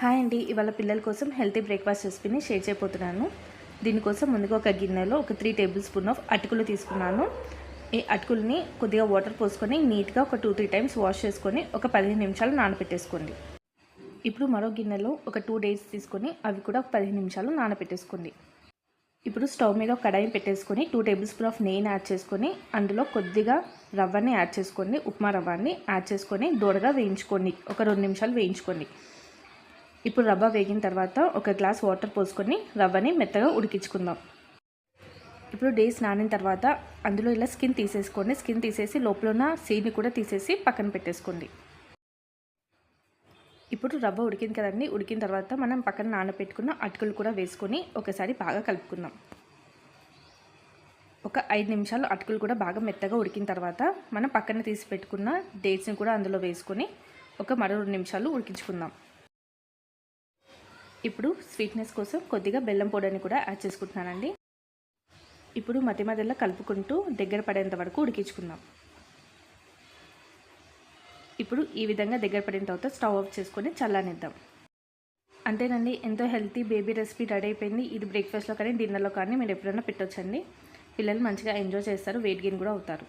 Hi అండి, ఇవాళ పిల్లల కోసం హెల్తీ బ్రేక్ఫాస్ట్ రెసిపీని షేర్ చేయబోతున్నాను. దీనికోసం ముందుగా ఒక గిన్నెలో ఒక 3 టేబుల్ స్పూన్ ఆఫ్ అటుకులు తీసుకున్నాను. ఈ అటుకుల్ని కొద్దిగా వాటర్ పోసుకొని నీట్గా ఒక 2-3 టైమ్స్ వాష్ చేసుకొని ఒక 15 నిమిషాలు నానబెట్టేసుకోండి. ఇప్పుడు మరో గిన్నెలో ఒక 2 డేస్ తీసుకొని అవి కూడా 15 నిమిషాలు నానబెట్టేసుకోండి. ఇప్పుడు స్టవ్ మీద ఒక కడాయి పెట్టేసుకొని 2 టేబుల్ స్పూన్ ఆఫ్ నెయ్యిని యాడ్ చేసుకొని అందులో కొద్దిగా రవ్వని యాడ్ చేసుకోండి. ఉప్మా రవ్వని యాడ్ చేసుకొని దోరగా వేయించుకోండి. ఒక 2 నిమిషాలు వేయించుకోండి. ఇప్పుడు రవ్వ వేగిన తర్వాత ఒక గ్లాస్ వాటర్ పోసుకొని రవ్వని మెత్తగా ఉడికించుకుందాం. ఇప్పుడు డేస్ నానిన తర్వాత అందులో ఇలా స్కిన్ తీసేసుకోండి. స్కిన్ తీసేసి లోపల ఉన్న సీడ్ని కూడా తీసేసి పక్కన పెట్టేసుకోండి. ఇప్పుడు రవ్వ ఉడికింది కదండి. ఉడికిన తర్వాత మనం పక్కన నానబెట్టుకున్న అటుకులు కూడా వేసుకొని ఒకసారి బాగా కలుపుకుందాం. ఒక 5 నిమిషాలు అటుకులు కూడా బాగా మెత్తగా ఉడికిన తర్వాత మనం పక్కన తీసి పెట్టుకున్న డేట్స్ని కూడా అందులో వేసుకొని మరో 2 నిమిషాలు ఉడికించుకుందాం. ఇప్పుడు స్వీట్నెస్ కోసం కొద్దిగా బెల్లం పొడిని కూడా యాడ్ చేసుకుంటున్నానండి. ఇప్పుడు మధ్య మధ్యలో కలుపుకుంటూ దగ్గర పడేంత వరకు ఉడికించుకుందాం. ఇప్పుడు ఈ విధంగా దగ్గర పడిన తర్వాత స్టవ్ ఆఫ్ చేసుకొని చల్లనిద్దాం. అంతేనండి, ఎంతో హెల్తీ బేబీ రెసిపీ రెడీ అయిపోయింది. ఇది బ్రేక్ఫాస్ట్లో కానీ డిన్నర్లో కానీ మీరు ఎప్పుడైనా పెట్టొచ్చండి. పిల్లలు మంచిగా ఎంజాయ్ చేస్తారు, వెయిట్ గెయిన్ కూడా అవుతారు.